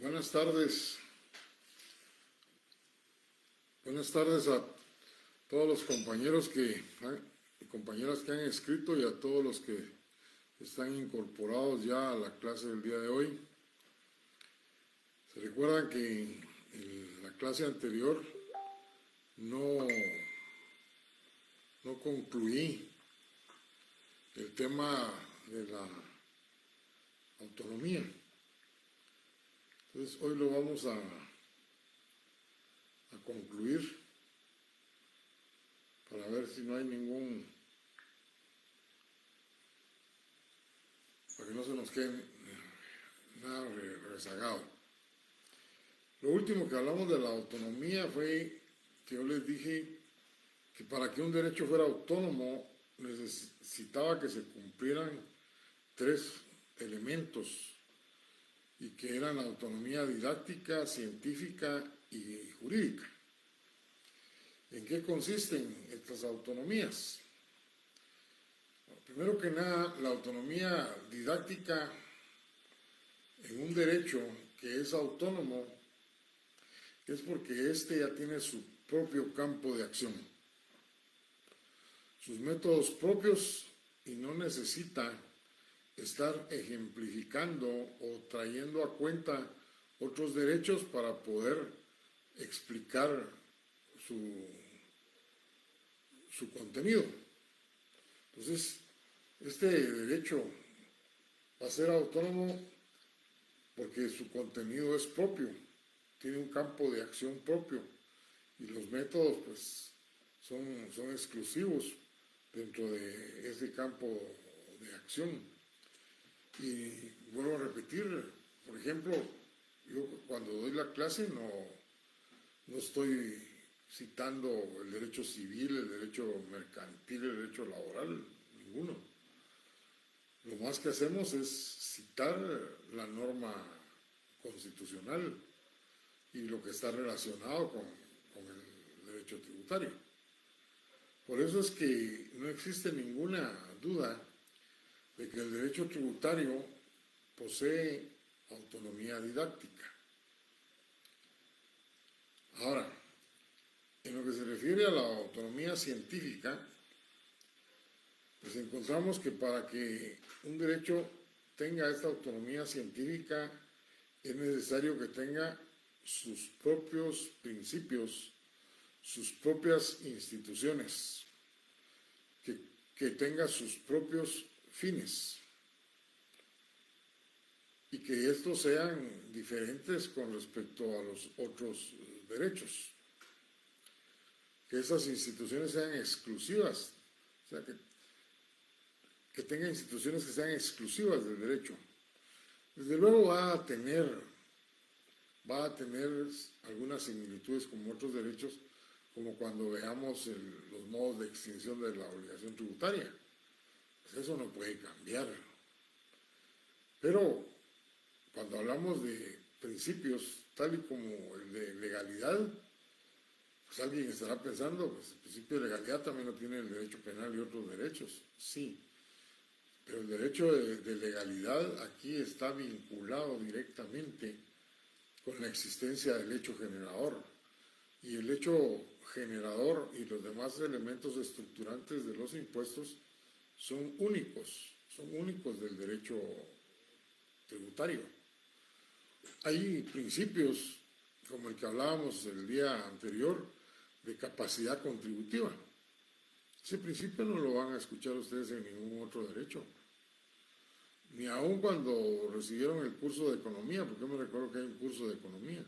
Buenas tardes. Buenas tardes a todos los compañeros y compañeras que han escrito y a todos los que están incorporados ya a la clase del día de hoy. Se recuerdan que en la clase anterior no concluí el tema de la autonomía. Entonces hoy lo vamos a concluir para ver si no hay para que no se nos quede nada rezagado. Lo último que hablamos de la autonomía fue que yo les dije que para que un derecho fuera autónomo necesitaba que se cumplieran 3 elementos y que eran la autonomía didáctica, científica y jurídica. ¿En qué consisten estas autonomías? Bueno, primero que nada, la autonomía didáctica en un derecho que es autónomo es porque éste ya tiene su propio campo de acción, sus métodos propios y no necesita estar ejemplificando o trayendo a cuenta otros derechos para poder explicar su contenido. Entonces, este derecho va a ser autónomo porque su contenido es propio, tiene un campo de acción propio y los métodos pues son exclusivos dentro de ese campo de acción. Y vuelvo a repetir, por ejemplo, yo cuando doy la clase no estoy citando el derecho civil, el derecho mercantil, el derecho laboral, ninguno. Lo más que hacemos es citar la norma constitucional y lo que está relacionado con el derecho tributario. Por eso es que no existe ninguna duda de que el derecho tributario posee autonomía didáctica. Ahora, en lo que se refiere a la autonomía científica, pues encontramos que para que un derecho tenga esta autonomía científica es necesario que tenga sus propios principios, sus propias instituciones, que tenga sus propios fines y que estos sean diferentes con respecto a los otros derechos, que esas instituciones sean exclusivas, o sea, que tengan instituciones que sean exclusivas del derecho. Desde luego va a tener algunas similitudes con otros derechos, como cuando veamos los modos de extinción de la obligación tributaria. Pues eso no puede cambiar. Pero cuando hablamos de principios tal y como el de legalidad, pues alguien estará pensando, pues el principio de legalidad también lo tiene el derecho penal y otros derechos. Sí, pero el derecho de legalidad aquí está vinculado directamente con la existencia del hecho generador. Y el hecho generador y los demás elementos estructurantes de los impuestos son únicos del derecho tributario. Hay principios, como el que hablábamos el día anterior, de capacidad contributiva. Ese principio no lo van a escuchar ustedes en ningún otro derecho, ni aun cuando recibieron el curso de economía, porque yo me recuerdo que hay un curso de economía.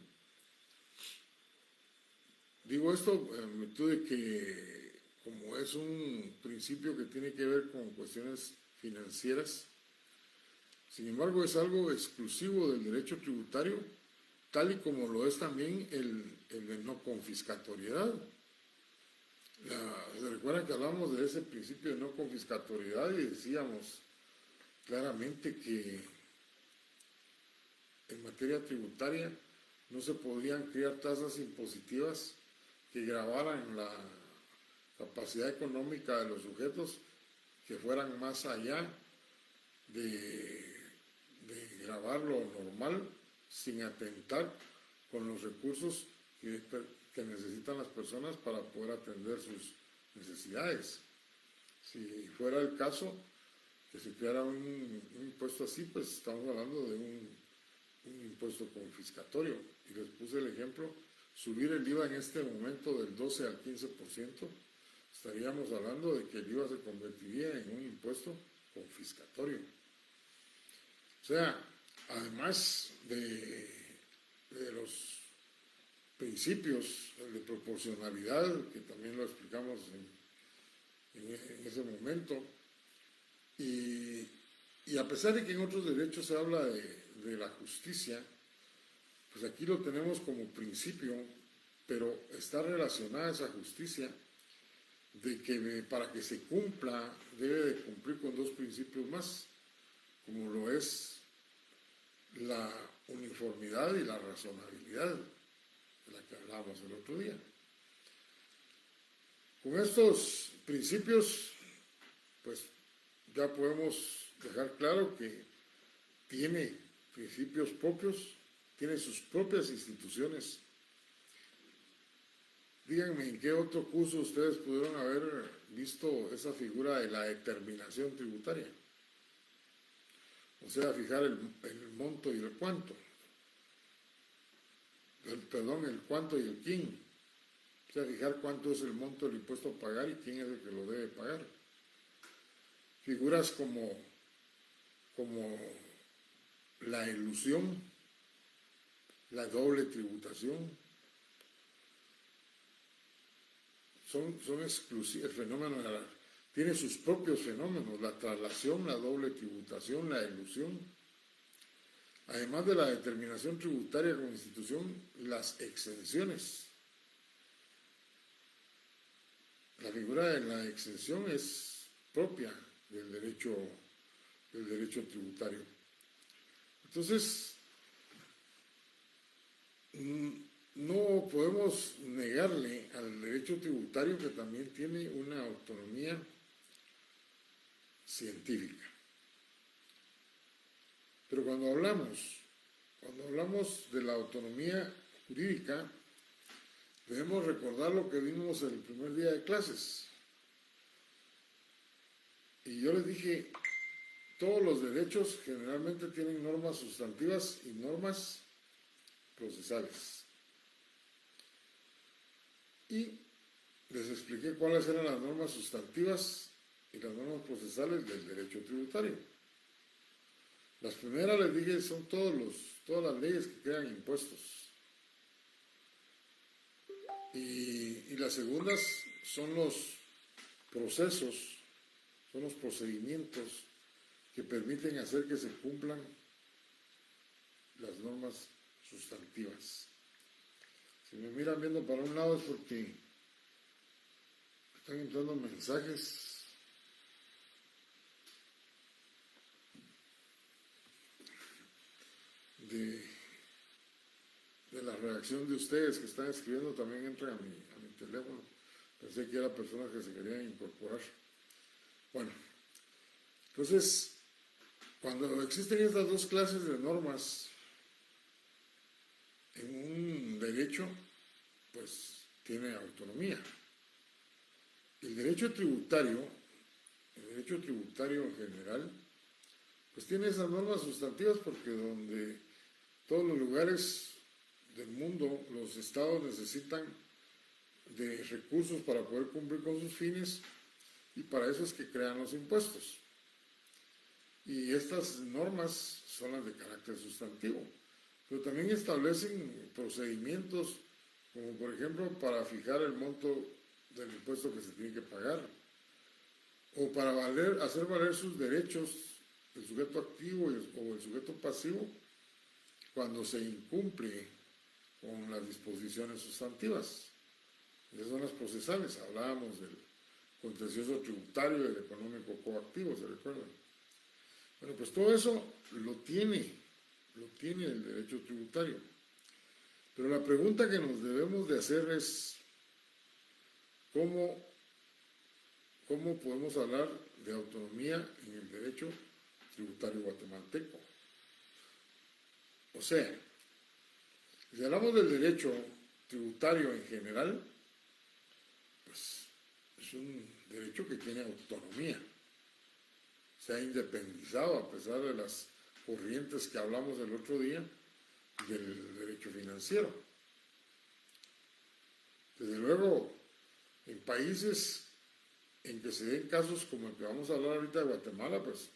Digo esto en virtud de que, como es un principio que tiene que ver con cuestiones financieras, sin embargo es algo exclusivo del derecho tributario, tal y como lo es también el de no confiscatoriedad. ¿Se recuerdan que hablamos de ese principio de no confiscatoriedad y decíamos claramente que en materia tributaria no se podían crear tasas impositivas que gravaran la capacidad económica de los sujetos que fueran más allá de gravar lo normal sin atentar con los recursos que necesitan las personas para poder atender sus necesidades. Si fuera el caso que se creara un impuesto así, pues estamos hablando de un impuesto confiscatorio. Y les puse el ejemplo, subir el IVA en este momento del 12 al 15%, estaríamos hablando de que el IVA se convertiría en un impuesto confiscatorio. O sea, además de los principios de proporcionalidad, que también lo explicamos en ese momento, y a pesar de que en otros derechos se habla de la justicia, pues aquí lo tenemos como principio, pero está relacionada esa justicia de que para que se cumpla debe de cumplir con dos principios más, como lo es la uniformidad y la razonabilidad, de la que hablábamos el otro día. Con estos principios, pues ya podemos dejar claro que tiene principios propios, tiene sus propias instituciones. Díganme en qué otro curso ustedes pudieron haber visto esa figura de la determinación tributaria. O sea, fijar el monto y el cuánto. El cuánto y el quién. O sea, fijar cuánto es el monto del impuesto a pagar y quién es el que lo debe pagar. Figuras como la elusión, la doble tributación, son exclusivos. El fenómeno tiene sus propios fenómenos, la traslación, la doble tributación, la elusión. Además de la determinación tributaria como institución, las exenciones. La figura de la exención es propia del derecho tributario. Entonces, no podemos negarle al derecho tributario que también tiene una autonomía científica. Pero cuando hablamos de la autonomía jurídica, debemos recordar lo que vimos el primer día de clases. Y yo les dije, todos los derechos generalmente tienen normas sustantivas y normas procesales. Y les expliqué cuáles eran las normas sustantivas y las normas procesales del derecho tributario. Las primeras, les dije, son todas las leyes que crean impuestos. Y las segundas son los procesos, son los procedimientos que permiten hacer que se cumplan las normas sustantivas. Si me miran viendo para un lado es porque están entrando mensajes de la reacción de ustedes que están escribiendo. También entran a mi teléfono. Pensé que eran personas que se querían incorporar. Bueno, entonces, cuando existen estas dos clases de normas en un derecho, pues tiene autonomía. El derecho tributario en general, pues tiene esas normas sustantivas porque donde todos los lugares del mundo, los estados necesitan de recursos para poder cumplir con sus fines, y para eso es que crean los impuestos. Y estas normas son las de carácter sustantivo, pero también establecen procedimientos, como por ejemplo para fijar el monto del impuesto que se tiene que pagar, o para hacer valer sus derechos el sujeto activo o el sujeto pasivo cuando se incumple con las disposiciones sustantivas. Esas son las procesales. Hablábamos del contencioso tributario y del económico coactivo, ¿se recuerdan? Bueno, pues todo eso lo tiene el derecho tributario. Pero la pregunta que nos debemos de hacer es ¿cómo podemos hablar de autonomía en el derecho tributario guatemalteco? O sea, Si hablamos del derecho tributario en general, pues es un derecho que tiene autonomía. Se ha independizado a pesar de las corrientes que hablamos el otro día del derecho financiero. Desde luego, en países en que se den casos como el que vamos a hablar ahorita de Guatemala, pues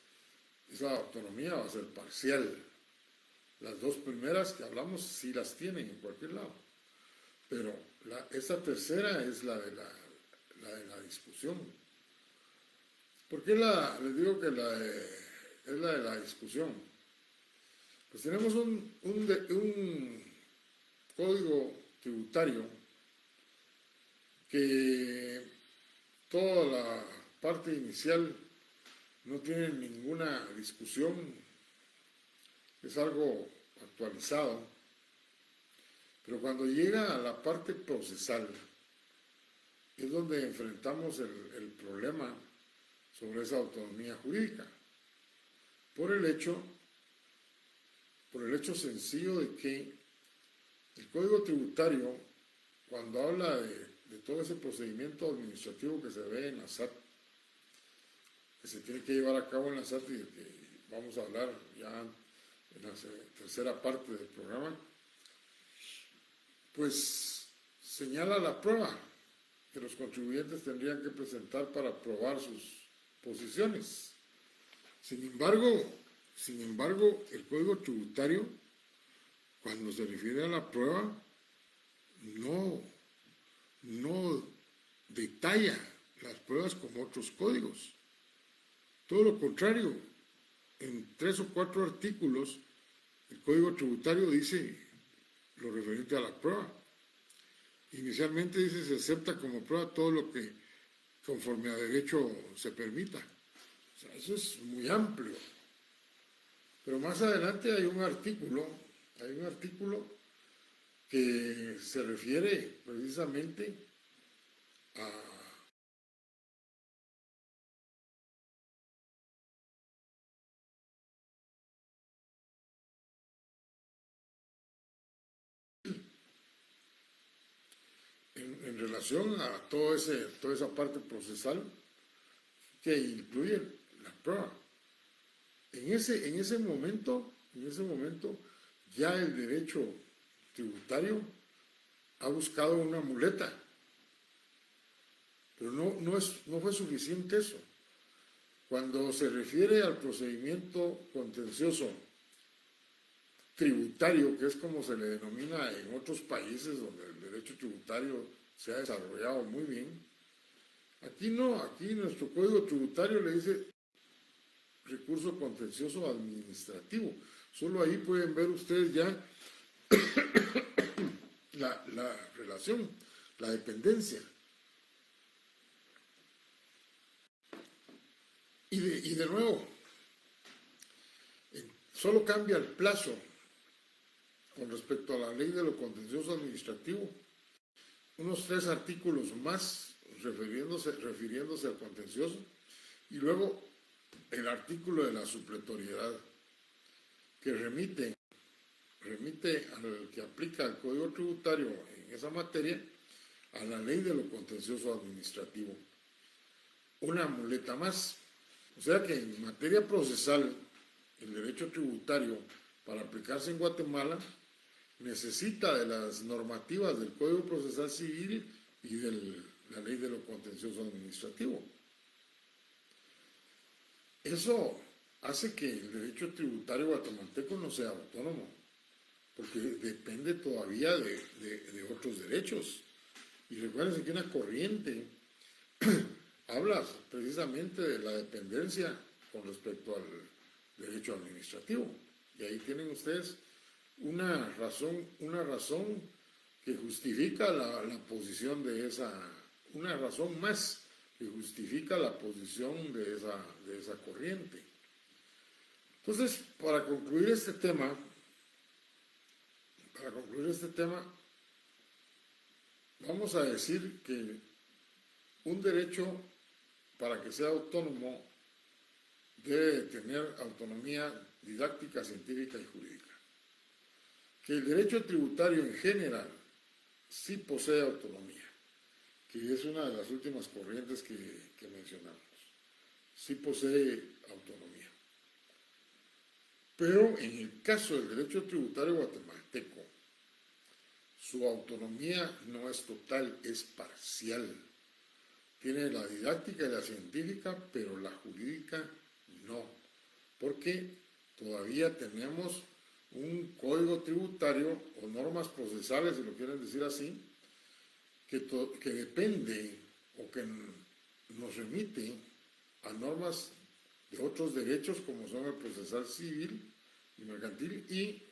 esa autonomía va a ser parcial. Las dos primeras que hablamos sí las tienen en cualquier lado, pero esta tercera es la de la discusión. ¿Por qué les digo que es la de la discusión? Pues tenemos un código tributario que toda la parte inicial no tiene ninguna discusión, es algo actualizado, pero cuando llega a la parte procesal es donde enfrentamos el problema sobre esa autonomía jurídica, por el hecho sencillo de que el Código Tributario, cuando habla de todo ese procedimiento administrativo que se ve en la SAT, que se tiene que llevar a cabo en la SAT y de que vamos a hablar ya en la tercera parte del programa, pues señala la prueba que los contribuyentes tendrían que presentar para probar sus posiciones. Sin embargo, el Código Tributario, cuando se refiere a la prueba, no detalla las pruebas como otros códigos. Todo lo contrario, en 3 o 4 artículos, el Código Tributario dice lo referente a la prueba. Inicialmente dice se acepta como prueba todo lo que conforme a derecho se permita. O sea, eso es muy amplio. Pero más adelante hay un artículo que se refiere precisamente a en relación a toda esa parte procesal que incluye la prueba. En ese momento ya el derecho tributario ha buscado una muleta, pero no fue suficiente eso. Cuando se refiere al procedimiento contencioso tributario, que es como se le denomina en otros países donde el derecho tributario se ha desarrollado muy bien, aquí no, aquí nuestro Código Tributario le dice recurso contencioso administrativo. Solo ahí pueden ver ustedes ya la relación, la dependencia. Y de nuevo, solo cambia el plazo con respecto a la ley de lo contencioso administrativo. Unos 3 artículos más refiriéndose al contencioso, y luego el artículo de la supletoriedad, que remite al que aplica el Código Tributario en esa materia a la ley de lo contencioso administrativo. Una muleta más. O sea que en materia procesal, el derecho tributario, para aplicarse en Guatemala, necesita de las normativas del Código Procesal Civil y de la ley de lo contencioso administrativo. Eso hace que el derecho tributario guatemalteco no sea autónomo, porque depende todavía de otros derechos. Y recuerden que una corriente habla precisamente de la dependencia con respecto al derecho administrativo. Y ahí tienen ustedes una razón que justifica la posición de una razón más que justifica la posición de esa corriente. Entonces, para concluir este tema, vamos a decir que un derecho, para que sea autónomo, debe tener autonomía didáctica, científica y jurídica. que el derecho tributario en general sí posee autonomía, que es una de las últimas corrientes que mencionamos. Sí posee autonomía. Pero en el caso del derecho tributario guatemalteco, su autonomía no es total, es parcial. Tiene la didáctica y la científica, pero la jurídica no, porque todavía tenemos un código tributario o normas procesales, si lo quieren decir así, que depende o que nos remite a normas de otros derechos como son el procesal civil y mercantil y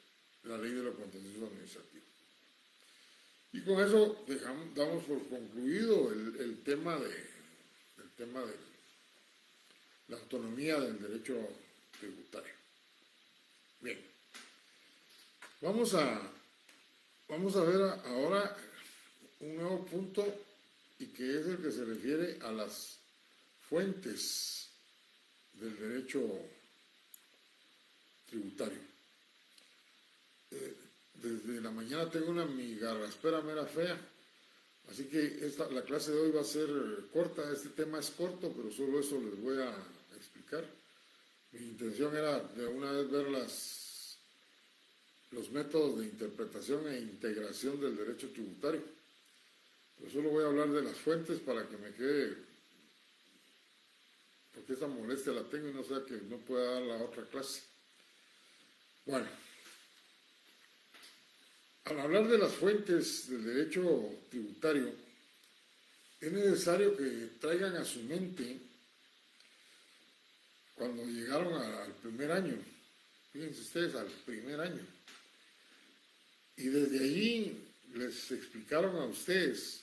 la ley de lo contencioso administrativo. Y con eso damos por concluido el tema de la autonomía del derecho tributario. Bien, vamos a ver ahora un nuevo punto y que es el que se refiere a las fuentes del derecho tributario. Desde la mañana tengo mi garraspera mera fea, así que la clase de hoy va a ser corta. Este tema es corto, pero solo eso les voy a explicar. Mi intención era de una vez ver los métodos de interpretación e integración del derecho tributario, pero solo voy a hablar de las fuentes para que me quede, porque esa molestia la tengo y no sea que no pueda dar la otra clase. Bueno, al hablar de las fuentes del derecho tributario, es necesario que traigan a su mente cuando llegaron al primer año, fíjense ustedes, al primer año, y desde allí les explicaron a ustedes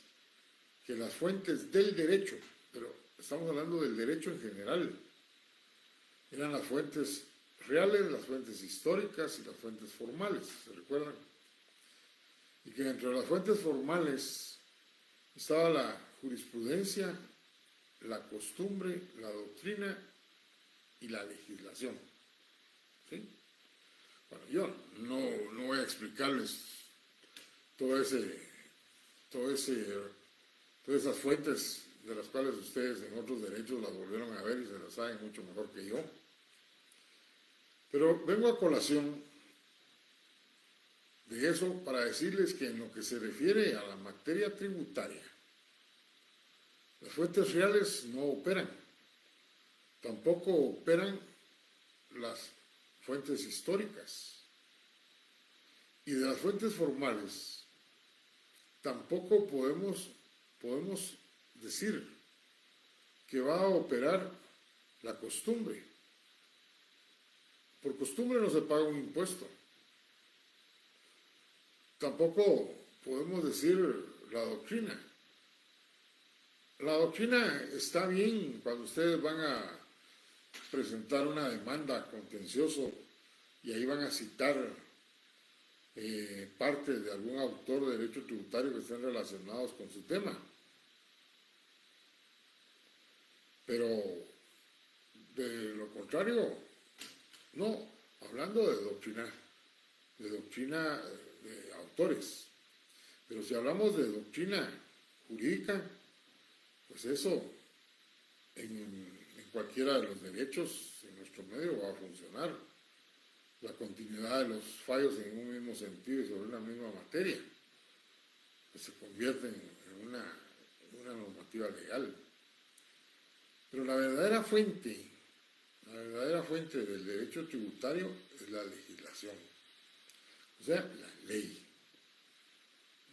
que las fuentes del derecho, pero estamos hablando del derecho en general, eran las fuentes reales, las fuentes históricas y las fuentes formales, ¿se recuerdan? Y que dentro de las fuentes formales estaba la jurisprudencia, la costumbre, la doctrina y la legislación. ¿Sí? Bueno, yo no voy a explicarles todas esas fuentes de las cuales ustedes en otros derechos las volvieron a ver y se las saben mucho mejor que yo. Pero vengo a colación de eso para decirles que en lo que se refiere a la materia tributaria, las fuentes reales no operan, tampoco operan las fuentes históricas, y de las fuentes formales tampoco podemos decir que va a operar la costumbre. Por costumbre no se paga un impuesto. Tampoco podemos decir la doctrina. La doctrina está bien cuando ustedes van a presentar una demanda contencioso y ahí van a citar parte de algún autor de derecho tributario que estén relacionados con su tema. Pero de lo contrario, no, hablando de doctrina de autores. Pero si hablamos de doctrina jurídica, pues eso en cualquiera de los derechos en nuestro medio va a funcionar. La continuidad de los fallos en un mismo sentido y sobre una misma materia, que se convierte en una normativa legal. Pero la verdadera fuente del derecho tributario es la legislación, o sea, la ley.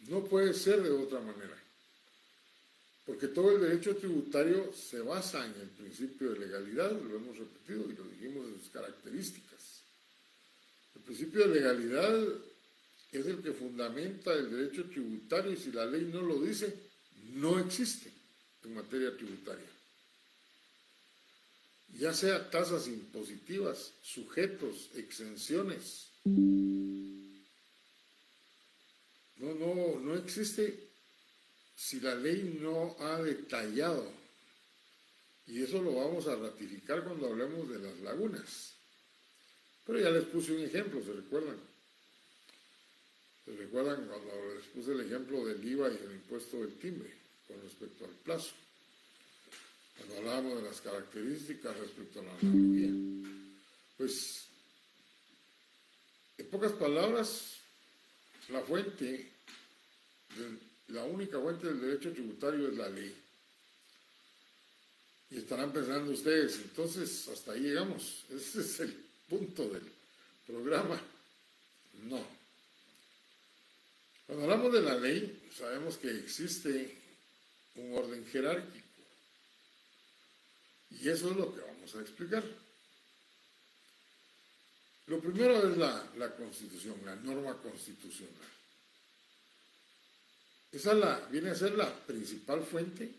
No puede ser de otra manera, porque todo el derecho tributario se basa en el principio de legalidad, lo hemos repetido y lo dijimos en sus características. El principio de legalidad es el que fundamenta el derecho tributario y si la ley no lo dice, no existe en materia tributaria. Ya sea tasas impositivas, sujetos, exenciones. No existe si la ley no ha detallado. Y eso lo vamos a ratificar cuando hablemos de las lagunas. Pero ya les puse un ejemplo, ¿se recuerdan? ¿Se recuerdan cuando les puse el ejemplo del IVA y el impuesto del timbre con respecto al plazo? Cuando hablábamos de las características respecto a la analogía. Pues, en pocas palabras, la única fuente del derecho tributario es la ley. Y estarán pensando ustedes, entonces hasta ahí llegamos. Ese es el punto del programa. No. Cuando hablamos de la ley, sabemos que existe un orden jerárquico. Y eso es lo que vamos a explicar. Lo primero es la Constitución, la norma constitucional. Esa viene a ser la principal fuente,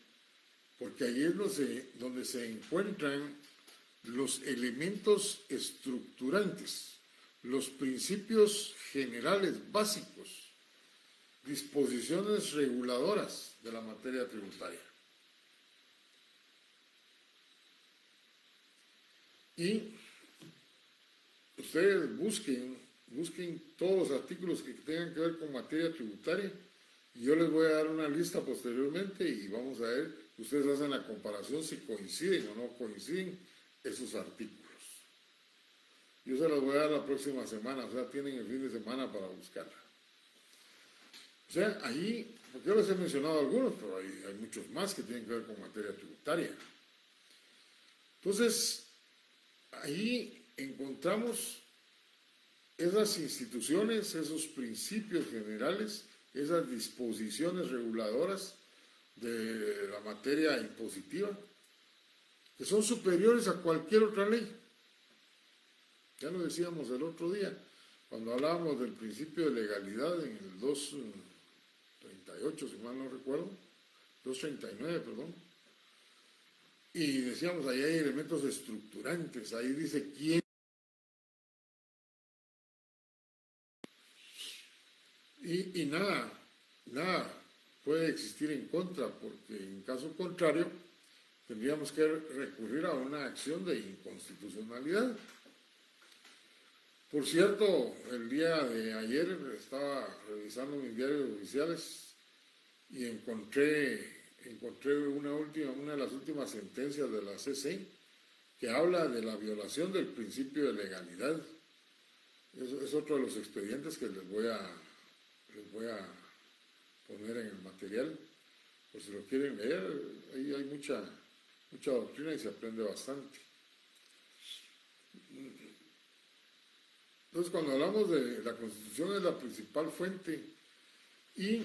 porque ahí es donde se encuentran los elementos estructurantes, los principios generales básicos, disposiciones reguladoras de la materia tributaria. Y ustedes busquen todos los artículos que tengan que ver con materia tributaria y yo les voy a dar una lista posteriormente y vamos a ver, ustedes hacen la comparación si coinciden o no coinciden esos artículos. Yo se los voy a dar la próxima semana, o sea, tienen el fin de semana para buscarla. O sea, ahí, porque yo les he mencionado algunos, pero hay muchos más que tienen que ver con materia tributaria. Entonces, ahí encontramos esas instituciones, esos principios generales, esas disposiciones reguladoras de la materia impositiva, que son superiores a cualquier otra ley. Ya lo decíamos el otro día, cuando hablábamos del principio de legalidad en el 238, si mal no recuerdo, 239, perdón. Y decíamos, ahí hay elementos estructurantes, ahí dice quién. Y nada puede existir en contra, porque en caso contrario tendríamos que recurrir a una acción de inconstitucionalidad. Por cierto, el día de ayer estaba revisando mis diarios oficiales y encontré una de las últimas sentencias de la CC que habla de la violación del principio de legalidad. Es otro de los expedientes que les voy a poner en el material, por si lo quieren leer. Ahí hay mucha doctrina y se aprende bastante. Entonces, cuando hablamos de la Constitución, es la principal fuente y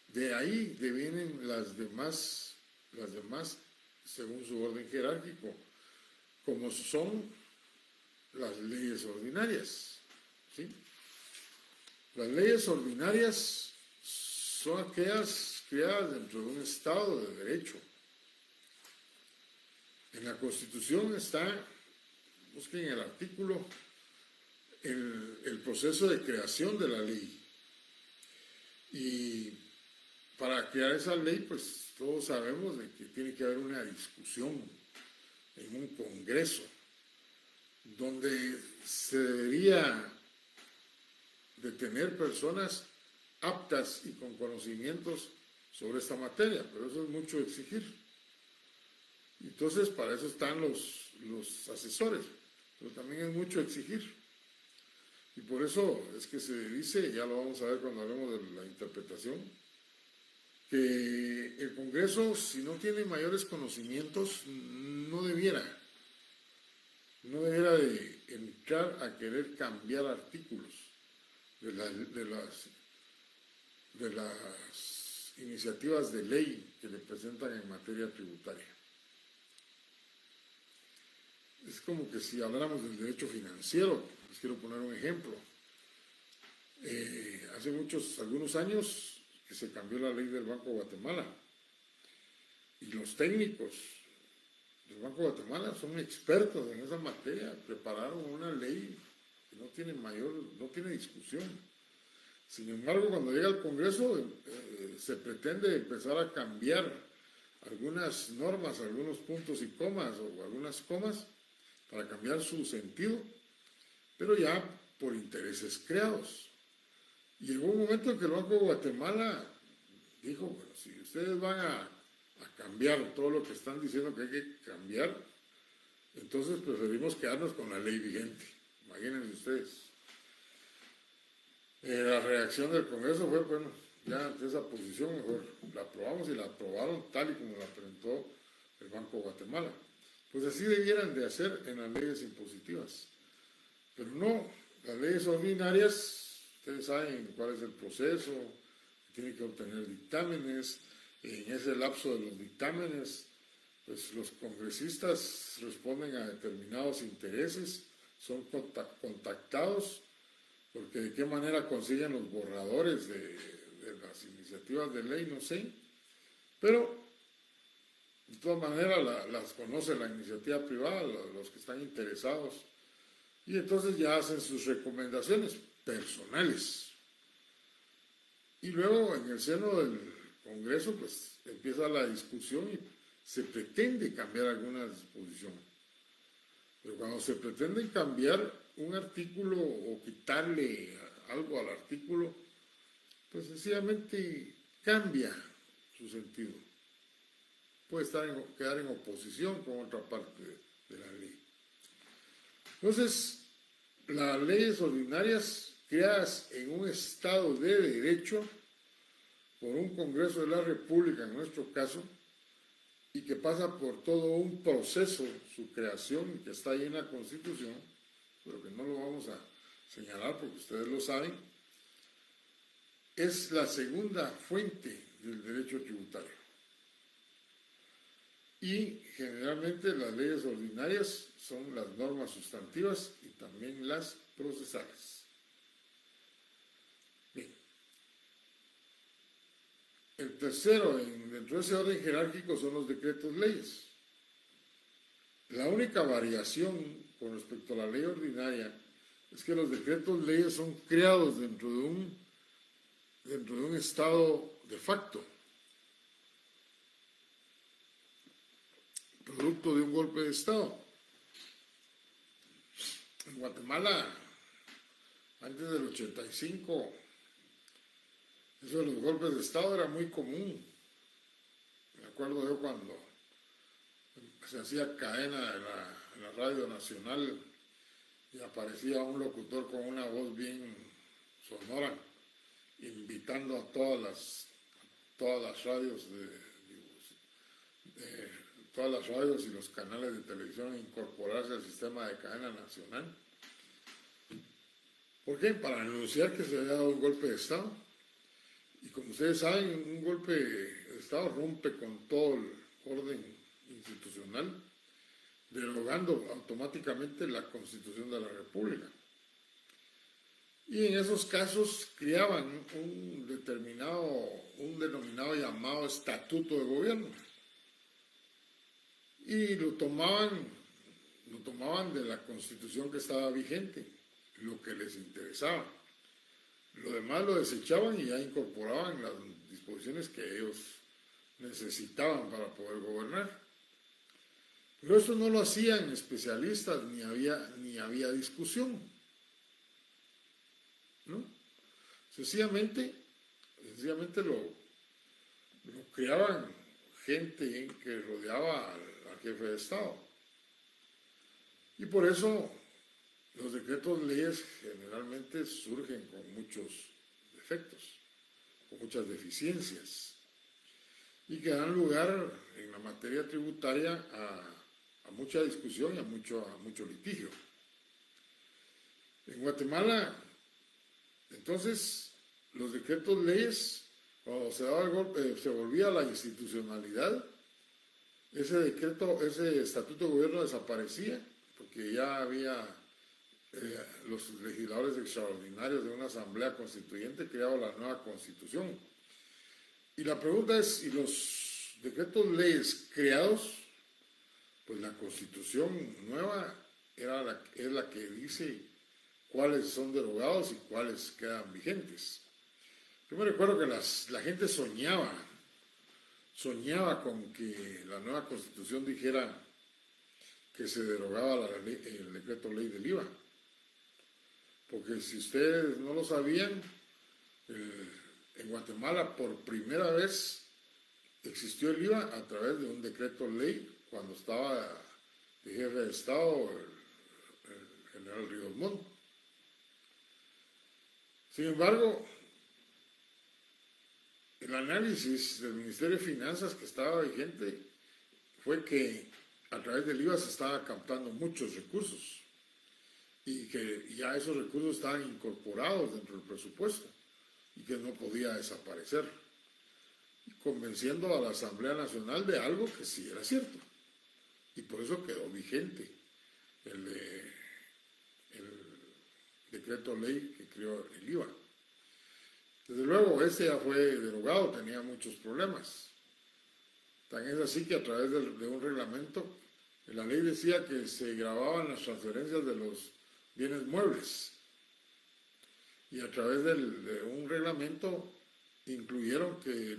de ahí devienen las demás según su orden jerárquico, como son las leyes ordinarias, ¿sí? Las leyes ordinarias son aquellas creadas dentro de un Estado de derecho. En la Constitución está, busquen el artículo, el proceso de creación de la ley. Y para crear esa ley, pues todos sabemos de que tiene que haber una discusión en un congreso, donde se debería de tener personas aptas y con conocimientos sobre esta materia, pero eso es mucho exigir. Entonces, para eso están los asesores, pero también es mucho exigir. Y por eso es que se dice, ya lo vamos a ver cuando hablemos de la interpretación, que el Congreso, si no tiene mayores conocimientos, no debiera de entrar a querer cambiar artículos de las iniciativas de ley que le presentan en materia tributaria. Es como que si habláramos del derecho financiero, les quiero poner un ejemplo. Hace algunos años que se cambió la ley del Banco de Guatemala y los técnicos del Banco de Guatemala son expertos en esa materia, prepararon una ley que no tiene discusión. Sin embargo, cuando llega al Congreso se pretende empezar a cambiar algunas normas, algunos puntos y comas o algunas comas para cambiar su sentido, pero ya por intereses creados. Y llegó un momento en que el Banco de Guatemala dijo, bueno, si ustedes van a cambiar todo lo que están diciendo que hay que cambiar, entonces preferimos quedarnos con la ley vigente. Imagínense ustedes. La reacción del Congreso fue, bueno, ya ante esa posición mejor la aprobamos y la aprobaron tal y como la presentó el Banco de Guatemala. Pues así debieran de hacer en las leyes impositivas. Pero no, las leyes ordinarias, ustedes saben cuál es el proceso, tienen que obtener dictámenes, en ese lapso de los dictámenes, pues los congresistas responden a determinados intereses, son contactados, porque de qué manera consiguen los borradores de las iniciativas de ley, no sé, pero de todas maneras las conoce la iniciativa privada, los que están interesados, y entonces ya hacen sus recomendaciones personales. Y luego en el seno del Congreso pues empieza la discusión y se pretende cambiar alguna disposición. Pero cuando se pretende cambiar un artículo o quitarle algo al artículo, pues sencillamente cambia su sentido. Puede quedar en oposición con otra parte de la ley. Entonces, las leyes ordinarias creadas en un Estado de Derecho por un Congreso de la República, en nuestro caso, y que pasa por todo un proceso, su creación, y que está ahí en la Constitución, pero que no lo vamos a señalar porque ustedes lo saben, es la segunda fuente del derecho tributario. Y generalmente las leyes ordinarias son las normas sustantivas y también las procesales. Bien. El tercero dentro de ese orden jerárquico son los decretos leyes. La única variación con respecto a la ley ordinaria es que los decretos leyes son creados dentro de un estado de facto, producto de un golpe de Estado. En Guatemala, antes del 85, eso de los golpes de Estado era muy común. Me acuerdo yo cuando se hacía cadena en la Radio Nacional y aparecía un locutor con una voz bien sonora, invitando a todas las radios todas las radios y los canales de televisión a incorporarse al sistema de cadena nacional. ¿Por qué? Para anunciar que se había dado un golpe de Estado. Y como ustedes saben, un golpe de Estado rompe con todo el orden institucional, derogando automáticamente la Constitución de la República. Y en esos casos creaban un denominado llamado Estatuto de Gobierno. Y lo tomaban de la Constitución que estaba vigente, lo que les interesaba. Lo demás lo desechaban y ya incorporaban las disposiciones que ellos necesitaban para poder gobernar. Pero eso no lo hacían especialistas, ni había discusión, ¿no? Sencillamente lo creaban gente que rodeaba al jefe de Estado. Y por eso los decretos leyes generalmente surgen con muchos defectos, con muchas deficiencias, y que dan lugar en la materia tributaria a mucha discusión y a mucho litigio. En Guatemala, entonces, los decretos leyes, cuando se daba el golpe, se volvía a la institucionalidad, ese estatuto de gobierno desaparecía, porque ya había los legisladores extraordinarios de una asamblea constituyente creado la nueva constitución. Y la pregunta es, ¿y los decretos leyes creados? Pues la constitución nueva es la que dice cuáles son derogados y cuáles quedan vigentes. Yo me recuerdo que la gente soñaba con que la nueva constitución dijera que se derogaba el decreto ley del IVA. Porque si ustedes no lo sabían, En Guatemala por primera vez existió el IVA a través de un decreto ley cuando estaba de jefe de Estado el general Ríos Montt. Sin embargo, el análisis del Ministerio de Finanzas que estaba vigente fue que a través del IVA se estaban captando muchos recursos y que ya esos recursos estaban incorporados dentro del presupuesto y que no podía desaparecer, convenciendo a la Asamblea Nacional de algo que sí era cierto. Y por eso quedó vigente el decreto ley que creó el IVA. Desde luego, este ya fue derogado, tenía muchos problemas. Tan es así que a través de un reglamento, la ley decía que se grababan las transferencias de los bienes muebles. Y a través de un reglamento incluyeron que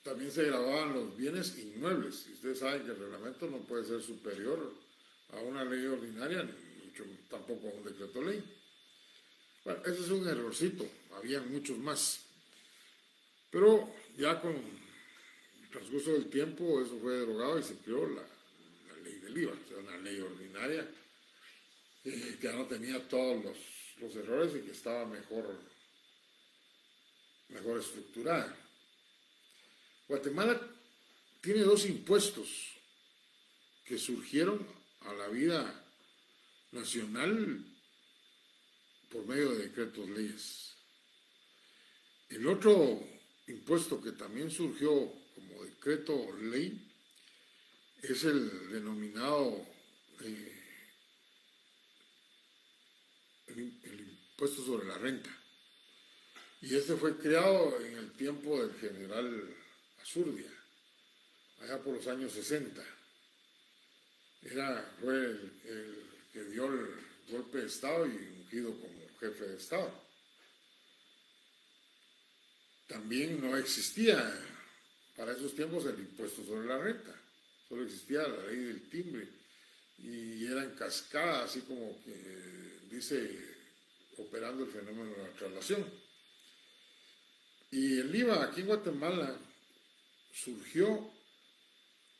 también se grababan los bienes inmuebles. Y ustedes saben que el reglamento no puede ser superior a una ley ordinaria, ni tampoco a un decreto ley. Bueno, ese es un errorcito, había muchos más. Pero ya con el transcurso del tiempo eso fue derogado y se creó la ley del IVA, o sea, una ley ordinaria que ya no tenía todos los errores y que estaba mejor estructurada. Guatemala tiene dos impuestos que surgieron a la vida nacional por medio de decretos leyes. El otro impuesto que también surgió como decreto ley es el denominado el impuesto sobre la renta. Y este fue creado en el tiempo del general Azurdia, allá por los años 60. Fue el que dio el golpe de Estado y ungido como jefe de Estado. También no existía para esos tiempos el impuesto sobre la renta, solo existía la ley del timbre y era en cascada, así como que dice, operando el fenómeno de la traslación. Y el IVA aquí en Guatemala surgió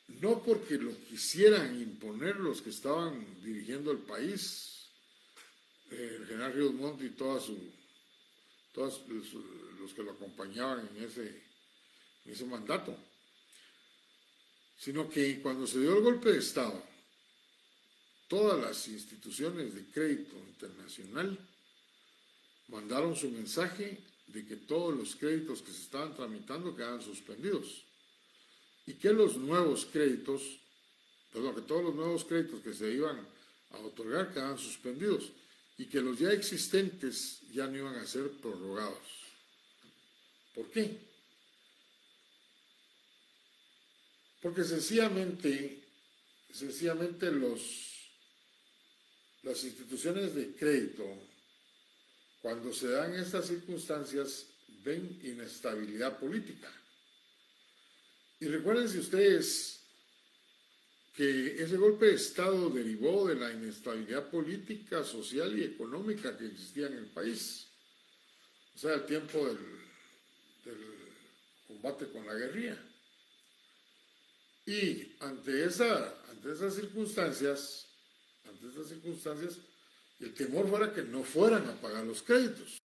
no porque lo quisieran imponer los que estaban dirigiendo el país, el general Ríos Montt y todos los que lo acompañaban en ese mandato, sino que cuando se dio el golpe de Estado, todas las instituciones de crédito internacional mandaron su mensaje de que todos los créditos que se estaban tramitando quedaban suspendidos y que todos los nuevos créditos que se iban a otorgar quedaban suspendidos y que los ya existentes ya no iban a ser prorrogados. ¿Por qué? Porque sencillamente las instituciones de crédito, cuando se dan estas circunstancias, ven inestabilidad política. Y recuérdense ustedes que ese golpe de Estado derivó de la inestabilidad política, social y económica que existía en el país. O sea, el tiempo del combate con la guerrilla. Y ante esas circunstancias, el temor fuera que no fueran a pagar los créditos.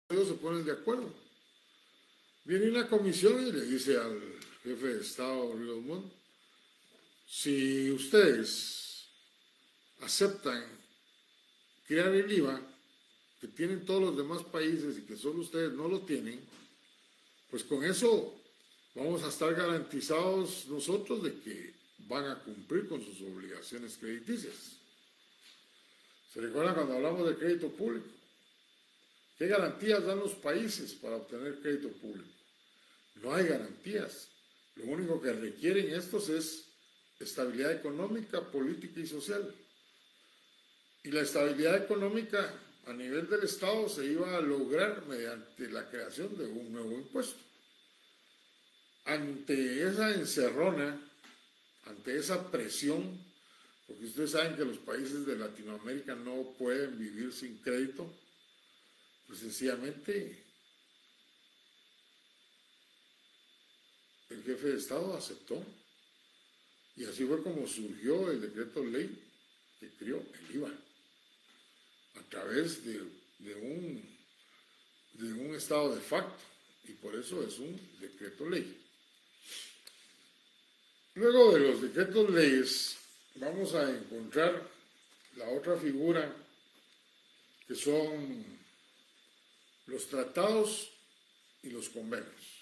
Ellos se ponen de acuerdo. Viene una comisión y le dice al jefe de Estado, Ríos Montt, si ustedes aceptan crear el IVA que tienen todos los demás países y que solo ustedes no lo tienen, pues con eso vamos a estar garantizados nosotros de que van a cumplir con sus obligaciones crediticias. ¿Se recuerdan cuando hablamos de crédito público? ¿Qué garantías dan los países para obtener crédito público? No hay garantías. Lo único que requieren estos es estabilidad económica, política y social. Y la estabilidad económica a nivel del Estado se iba a lograr mediante la creación de un nuevo impuesto. Ante esa encerrona, ante esa presión, porque ustedes saben que los países de Latinoamérica no pueden vivir sin crédito, pues sencillamente el jefe de Estado aceptó. Y así fue como surgió el decreto ley que creó el IVA, a través de un estado de facto, y por eso es un decreto ley. Luego de los decretos leyes vamos a encontrar la otra figura, que son los tratados y los convenios.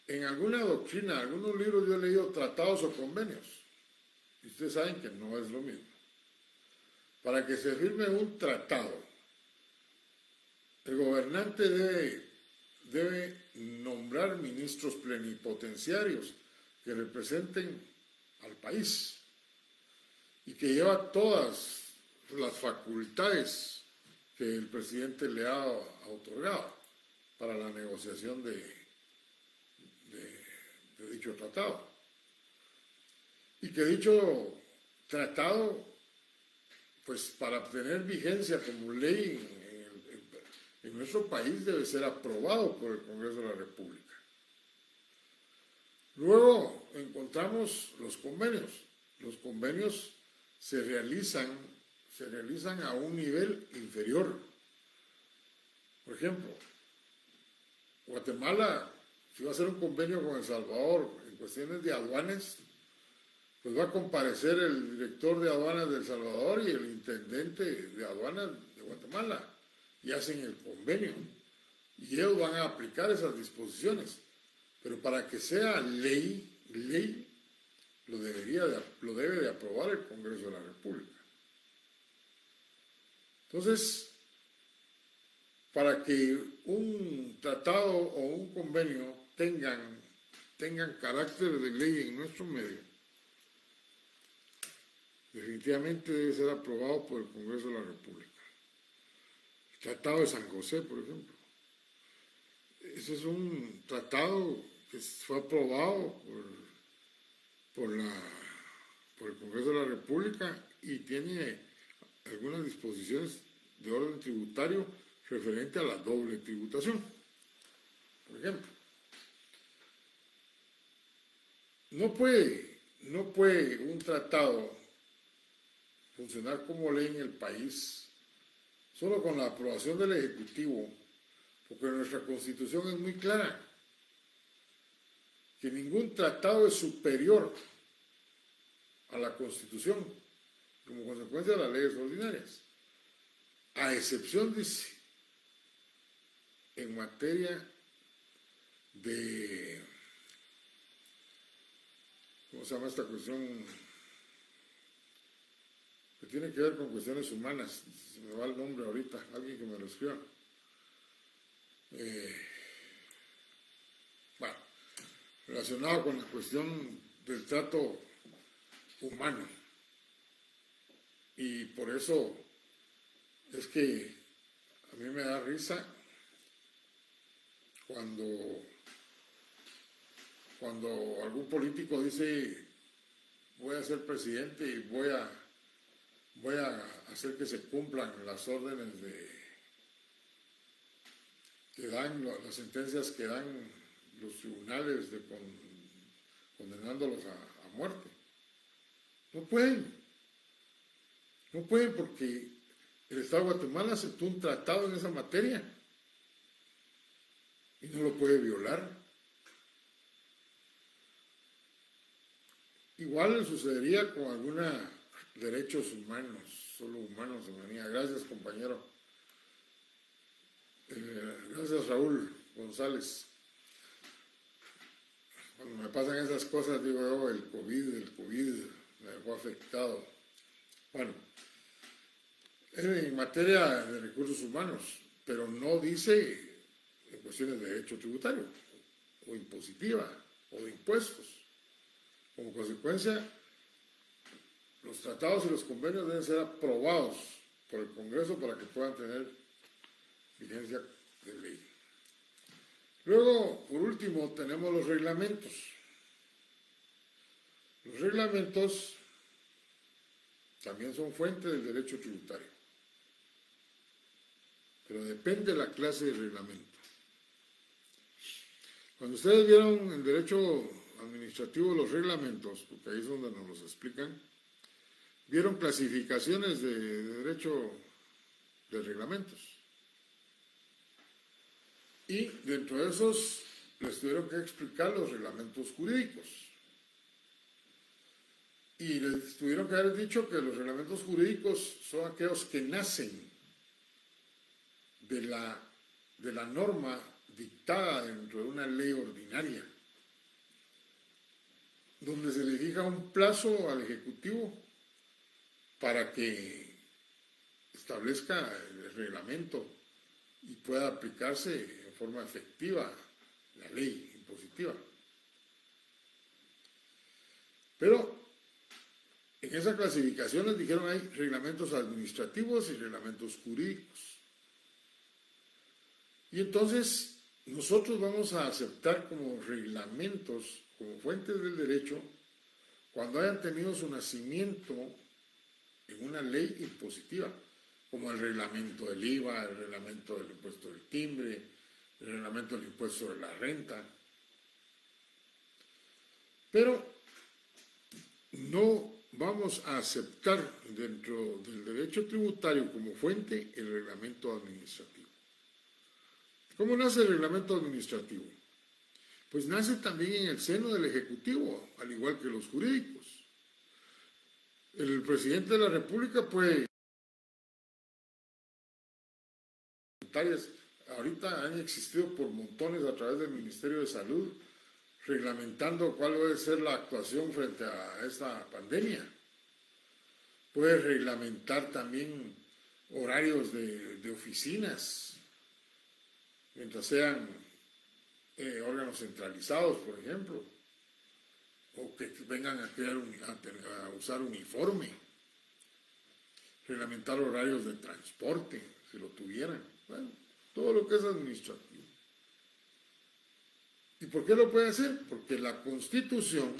En alguna doctrina, algunos libros yo he leído tratados o convenios, y ustedes saben que no es lo mismo. Para que se firme un tratado, el gobernante debe nombrar ministros plenipotenciarios que representen al país y que lleva todas las facultades que el presidente le ha otorgado para la negociación de dicho tratado. Y que dicho tratado, pues para tener vigencia como ley en nuestro país, debe ser aprobado por el Congreso de la República. Luego encontramos los convenios. Los convenios se realizan a un nivel inferior. Por ejemplo, Guatemala, si va a hacer un convenio con El Salvador en cuestiones de aduanas, pues va a comparecer el director de aduanas de El Salvador y el intendente de aduanas de Guatemala, y hacen el convenio, y ellos van a aplicar esas disposiciones. Pero para que sea ley, lo debe de aprobar el Congreso de la República. Entonces, para que un tratado o un convenio tengan carácter de ley en nuestro medio, definitivamente debe ser aprobado por el Congreso de la República. El Tratado de San José, por ejemplo. Ese es un tratado que fue aprobado por el Congreso de la República y tiene algunas disposiciones de orden tributario referente a la doble tributación. Por ejemplo, no puede un tratado funcionar como ley en el país solo con la aprobación del Ejecutivo, porque nuestra Constitución es muy clara, que ningún tratado es superior a la Constitución como consecuencia de las leyes ordinarias, a excepción, dice, en materia de, ¿cómo se llama esta cuestión? Que tiene que ver con cuestiones humanas, se me va el nombre ahorita, alguien que me lo escriba. Bueno, relacionado con la cuestión del trato humano. Y por eso es que a mí me da risa cuando algún político dice: voy a ser presidente y voy a hacer que se cumplan las órdenes que dan, las sentencias que dan los tribunales condenándolos a muerte. No pueden porque el Estado de Guatemala aceptó un tratado en esa materia y no lo puede violar. Igual sucedería con algunos derechos humanos, solo humanos de manía. Gracias, compañero. Gracias, Raúl González. Cuando me pasan esas cosas, digo yo, el COVID me dejó afectado. Bueno, en materia de recursos humanos, pero no dice en cuestiones de derecho tributario, o impositiva, o de impuestos. Como consecuencia, los tratados y los convenios deben ser aprobados por el Congreso para que puedan tener vigencia de ley. Luego, por último, tenemos los reglamentos. Los reglamentos también son fuente del derecho tributario. pero depende de la clase de reglamento. Cuando ustedes vieron en derecho administrativo los reglamentos, porque ahí es donde nos los explican, vieron clasificaciones de derecho de reglamentos. Y dentro de esos les tuvieron que explicar los reglamentos jurídicos. Y les tuvieron que haber dicho que los reglamentos jurídicos son aquellos que nacen de la norma dictada dentro de una ley ordinaria, donde se le fija un plazo al Ejecutivo para que establezca el reglamento y pueda aplicarse en forma efectiva la ley impositiva. Pero en esas clasificaciones dijeron hay reglamentos administrativos y reglamentos jurídicos. Y entonces nosotros vamos a aceptar como reglamentos, como fuentes del derecho, cuando hayan tenido su nacimiento en una ley impositiva, como el reglamento del IVA, el reglamento del impuesto del timbre, el reglamento del impuesto sobre la renta. Pero no vamos a aceptar dentro del derecho tributario como fuente el reglamento administrativo. ¿Cómo nace el reglamento administrativo? Pues nace también en el seno del Ejecutivo, al igual que los jurídicos. El presidente de la República puede... Ahorita han existido por montones a través del Ministerio de Salud, reglamentando cuál debe ser la actuación frente a esta pandemia. Puede reglamentar también horarios de oficinas, mientras sean órganos centralizados, por ejemplo, o que vengan a usar uniforme, reglamentar horarios de transporte, si lo tuvieran. Bueno, todo lo que es administrativo. ¿Y por qué lo puede hacer? Porque la Constitución,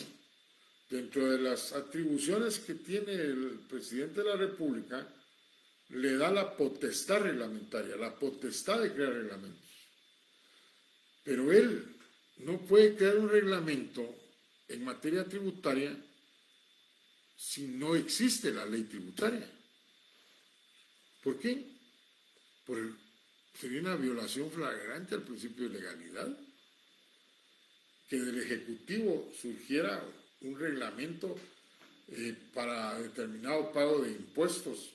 dentro de las atribuciones que tiene el presidente de la República, le da la potestad reglamentaria, la potestad de crear reglamentos. Pero él no puede crear un reglamento en materia tributaria si no existe la ley tributaria. ¿Por qué? Sería una violación flagrante al principio de legalidad. Que del Ejecutivo surgiera un reglamento para determinado pago de impuestos.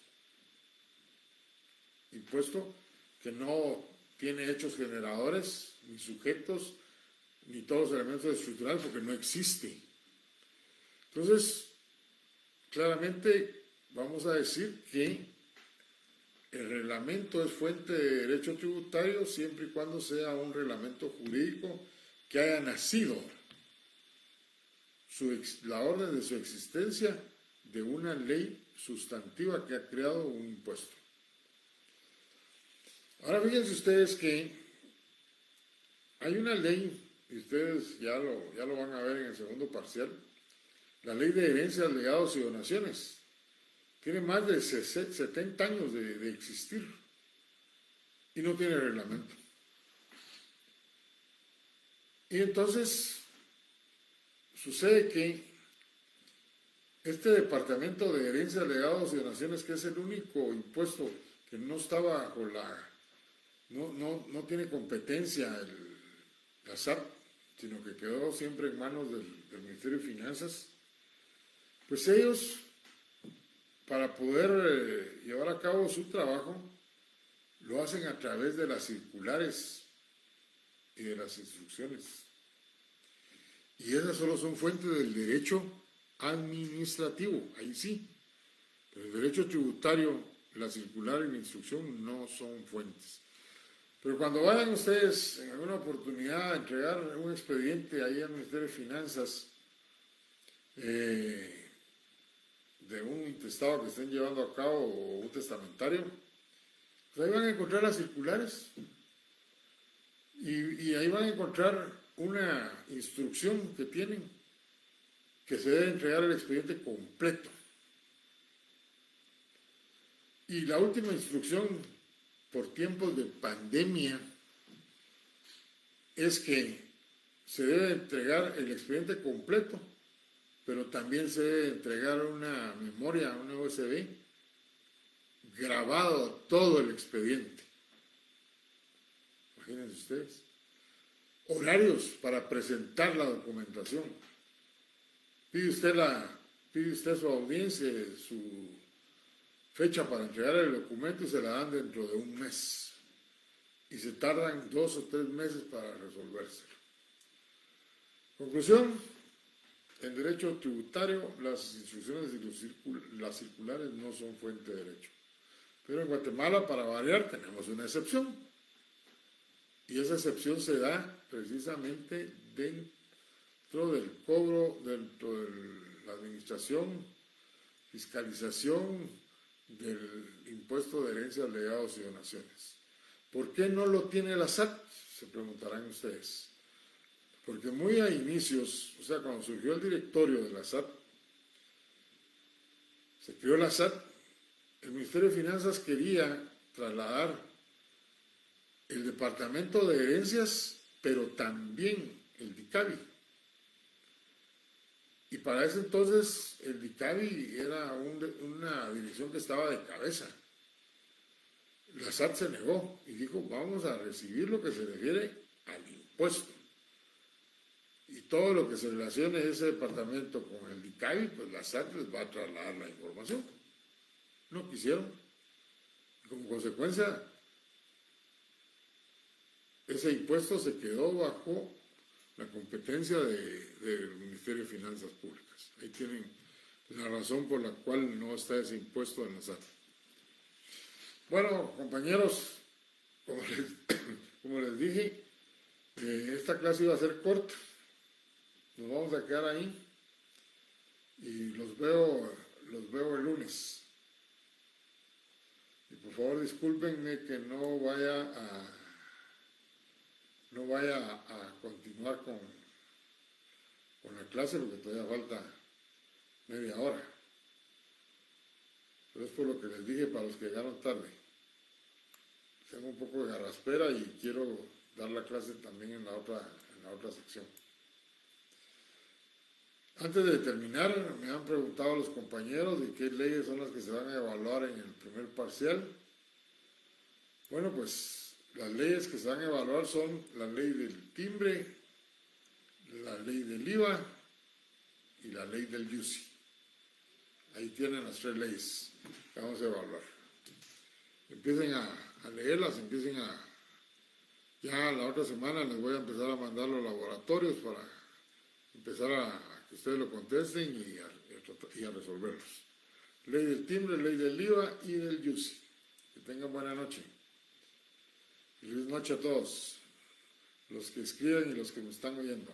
Impuesto que no tiene hechos generadores, ni sujetos, ni todos los elementos estructurales, porque no existe. Entonces, claramente vamos a decir que el reglamento es fuente de derecho tributario siempre y cuando sea un reglamento jurídico que haya nacido la orden de su existencia de una ley sustantiva que ha creado un impuesto. Ahora fíjense ustedes que hay una ley, y ustedes ya lo van a ver en el segundo parcial, la ley de herencias, legados y donaciones. Tiene más de 70 años de existir y no tiene reglamento. Y entonces sucede que este departamento de herencias, legados y donaciones, que es el único impuesto que no está bajo no tiene competencia la SAP, sino que quedó siempre en manos del Ministerio de Finanzas, pues ellos, para poder llevar a cabo su trabajo, lo hacen a través de las circulares y de las instrucciones. Y esas solo son fuentes del derecho administrativo, ahí sí. Pero el derecho tributario, la circular y la instrucción no son fuentes. Pero cuando vayan ustedes en alguna oportunidad a entregar un expediente ahí al Ministerio de Finanzas de un intestado que estén llevando a cabo o un testamentario, pues ahí van a encontrar las circulares y ahí van a encontrar una instrucción que tienen que se debe entregar el expediente completo. Y la última instrucción, por tiempos de pandemia es que se debe entregar el expediente completo, pero también se debe entregar una memoria, una USB, grabado todo el expediente. Imagínense ustedes. Horarios para presentar la documentación. Pide usted su audiencia, su fecha para entregar el documento y se la dan dentro de un mes. Y se tardan 2 o 3 meses para resolvérselo. Conclusión, en derecho tributario las instrucciones y las circulares no son fuente de derecho. Pero en Guatemala, para variar, tenemos una excepción. Y esa excepción se da precisamente dentro del cobro, dentro de la administración, fiscalización del impuesto de herencias, legados y donaciones. ¿Por qué no lo tiene la SAT? Se preguntarán ustedes. Porque muy a inicios, o sea, cuando surgió el directorio de la SAT, se creó la SAT, el Ministerio de Finanzas quería trasladar el Departamento de Herencias, pero también el DICABI. Y para ese entonces el DICABI era una dirección que estaba de cabeza. La SAT se negó y dijo, vamos a recibir lo que se refiere al impuesto. Y todo lo que se relacione ese departamento con el DICABI, pues la SAT les va a trasladar la información. No quisieron. Como consecuencia, ese impuesto se quedó bajo la competencia del Ministerio de Finanzas Públicas. Ahí tienen la razón por la cual no está ese impuesto en la SAT. Bueno, compañeros, como les dije, esta clase iba a ser corta. Nos vamos a quedar ahí y los veo el lunes. Y por favor discúlpenme que no vaya a continuar con la clase porque todavía falta media hora. Pero es por lo que les dije para los que llegaron tarde. Tengo un poco de garraspera y quiero dar la clase también en la otra sección. Antes de terminar, me han preguntado los compañeros de qué leyes son las que se van a evaluar en el primer parcial. Bueno, pues las leyes que se van a evaluar son la ley del timbre, la ley del IVA y la ley del IUCI. Ahí tienen las 3 leyes que vamos a evaluar. Empiecen a leerlas, ya la otra semana les voy a empezar a mandar los laboratorios para empezar a que ustedes lo contesten y a resolverlos. Ley del timbre, ley del IVA y del IUCI. Que tengan buena noche. Feliz noche a todos, los que escriben y los que me están oyendo.